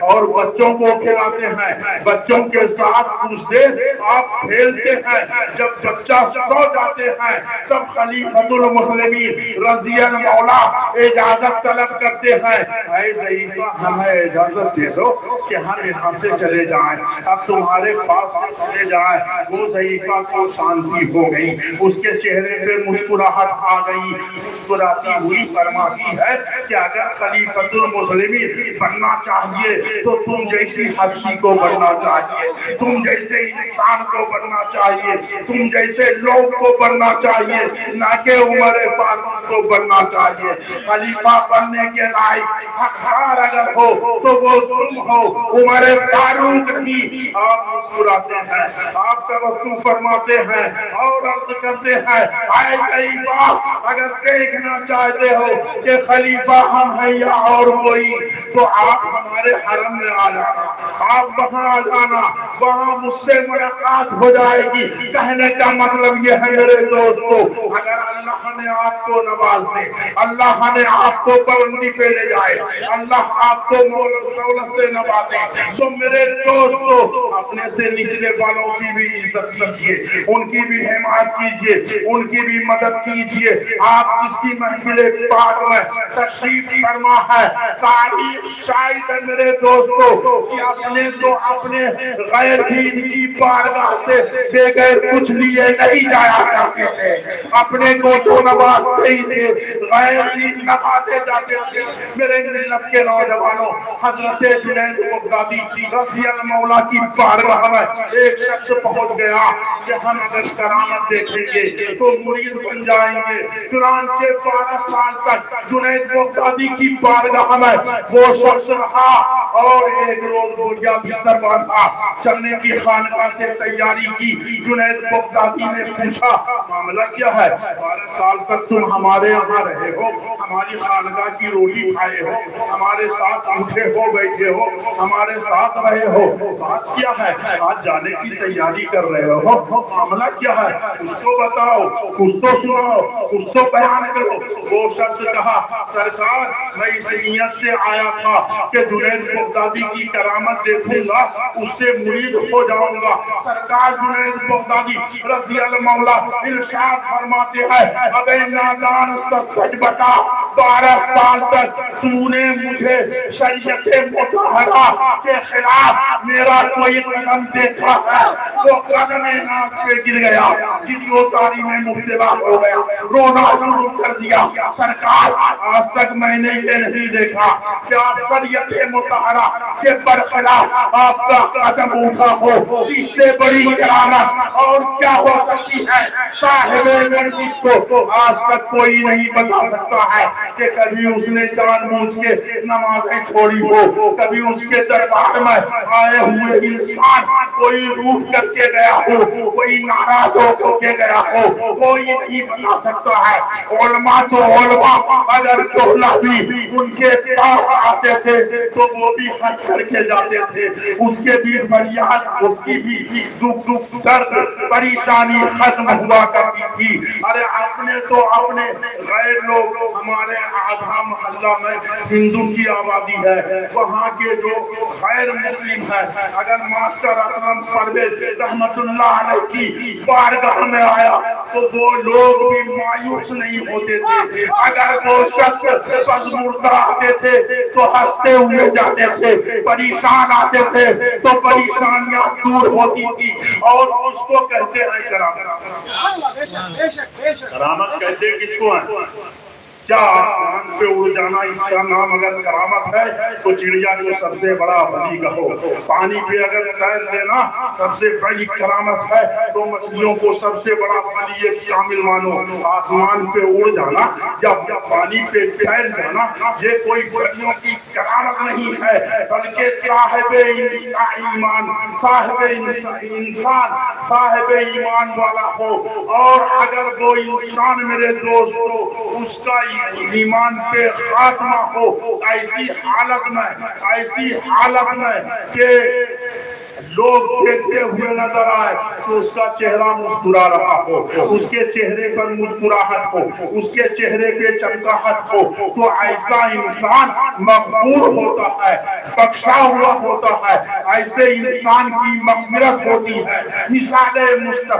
اور بچوں کو کھلاتے ہیں، بچوں کے ساتھ کچھ دیر آپ کھیلتے ہیں، جب بچہ سو جاتے ہیں تب خلیفۃ المسلمین رضی اللہ عنہ اجازت طلب کرتے ہیں، اے ضعیفہ ہمیں اجازت دے دو کہ ہم یہاں سے چلے جائیں، اب تمہارے پاس سے چلے جائیں۔ وہ ضعیفہ کو شانتی ہو گئی، اس کے چہرے پہ مسکراہٹ آ گئی، مسکراتی ہوئی فرماتی ہے کہ اگر خلیفۃ المسلمین بننا چاہیے تو تم جیسی ہستی کو بننا چاہیے، تم جیسے انسان کو بننا چاہیے، تم جیسے لوگ کو بننا چاہیے، نہ کہ عمر فاروق کو بننا چاہیے۔ خلیفہ بننے کے لائق حقدار اگر ہو تو وہ تم ہو، عمر فاروق نہیں۔ آپ مسکراتے ہیں، آپ تبسم فرماتے ہیں اور عرض کرتے ہیں، اے خلیفہ اگر دیکھنا چاہتے ہو کہ خلیفہ ہم ہیں یا اور کوئی تو آپ ہمارے حرم میں آ جانا، آپ وہاں آ جانا، وہاں مجھ سے ملاقات ہو جائے گی۔ کہنے کا مطلب یہ ہے میرے دوستو، اگر اللہ نے آپ کو نواز دے، اللہ نے آپ کو بلندی پہ لے جائے، اللہ آپ کو دولت سے نوازے تو میرے دوستو اپنے سے نچلے والوں کی بھی عزت کیجیے، ان کی بھی حمایت کیجیے، ان کی بھی مدد کیجیے۔ آپ جس کی محفل پاک میں تشریف فرما ہے، تاریخ شاہد ہے میرے دوستو کہ اپنے تو اپنے غیر دین کی بارگاہ سے بغیر کچھ لیے نہیں جایا کرتے تھے، اپنے کو تو نوازتے ہی تھے، غیر دین نوازے جاتے تھے۔ میرے ملت کے نوجوانوں، حضرت جنید بغدادی رضی اللہ عنہ کی بارگاہ میں ایک شخص پہنچ گیا کہ ہم اگر کرامت دیکھیں گے تو مرید بن جائیں گے۔ چنانچہ 12 سال تک جنید بغدادی کی بارگاہ میں وہ شخص رہا اور ایک روز گویا بستر باندھا، چلنے کی خانقاہ سے تیاری کی۔ جنید بغدادی نے پوچھا معاملہ کیا ہے؟ 12 سال تک تم ہمارے یہاں رہے ہو، ہماری خانقاہ کی روٹی کھائے ہو، ہمارے ساتھ اٹھے ہو بیٹھے ہو، ہمارے ساتھ رہے ہو، بات کیا ہے؟ آج جانے کی تیاری کر رہے ہو، معاملہ کیا ہے؟ کچھ تو بتاؤ، کچھ تو سناؤ، کچھ تو بیان کرو۔ وہ شخص کہا سرکار میں اس نیت سے آیا تھا کہ جنید بغدادی کی کرامت دیکھوں گا، اس سے مرید ہو جاؤں گا۔ سرکار جنید بغدادی رضی اللہ عنہ ارشاد فرماتے ہیں، ابے نادان سچ بتا، 12 سال تک تو نے مجھے شریعت مطہرہ کے خلاف میرا کوئی قدم دیکھا ہے؟ وہ قدم ناک پہ گر گیا، گریوتاری میں مبتلا ہو گیا، رونا شروع کر دیا۔ سرکار آج تک میں نے یہ نہیں دیکھا کہ آپ شریعت مطہرہ کے برخلاف آپ کا قدم اٹھا ہو، اس سے بڑی کرامت اور کیا ہو سکتی ہے؟ صاحب مجلس کو آج تک کوئی نہیں بتا سکتا ہے کہ کبھی اس نے جان بوجھ کے نمازیں چھوڑی ہو، کبھی اس کے دربار میں آئے ہوئے انسان کوئی روٹ کر کے گیا ہو، کوئی ناراض ہو کے گیا ہو، کوئی نہیں بتا سکتا ہے۔ علماء تو علماء اگر چولا بھی ان کے پاس آتے تھے تو وہ بھی ہنس کر کے جاتے تھے، اس کے بھی فریاد، اس کی بھی دکھ درد پریشانی ختم ہوا کرتی تھی۔ ارے اپنے تو اپنے غیر لوگ، ہمارے آدھا محلہ میں ہندو کی آبادی ہے، وہاں کے جو غیر مسلم ہیں، اگر ماسٹر اکرم پرویز رحمت اللہ علیہ کی بارگاہ میں آیا تو وہ لوگ بھی مایوس نہیں ہوتے تھے، اگر وہ شخص بدمردہ آتے تھے تو ہنستے ہوئے جاتے تھے، پریشان آتے تھے تو پریشانیاں دور ہوتی تھی، اور اس کو کہتے ہیں کرامت۔ کرامت کہتے کس کو ہیں؟ کیا آسمان پہ اڑ جانا اس کا نام اگر کرامت ہے تو چڑیا کو سب سے بڑا ولی کہو، پانی پہ اگر تیر لینا سب سے بڑی کرامت ہے تو مچھلیوں کو سب سے بڑا ولی کامل مانو۔ آسمان پہ اڑ جانا یا پانی پہ تیر جانا یہ کوئی ولیوں کی کرامت نہیں ہے، بلکہ صاحب ایمان، صاحب انسان، صاحب ایمان والا ہو، اور اگر وہ انسان میرے دوستو اس کا ایمان پہ خاتمہ ہو ایسی حالت میں کہ لوگ دیکھتے ہوئے نظر آئے تو اس کا چہرہ مسکرا رہا ہو، اس کے چہرے پر مسکراہٹ ہو، اس کے چہرے پہ چمکاہٹ ہو، تو ایسا انسان مغفور ہوتا ہے، بخشا ہوا ہوتا ہے، ایسے انسان کی مغفرت ہوتی ہے۔ مثال مصطفیٰ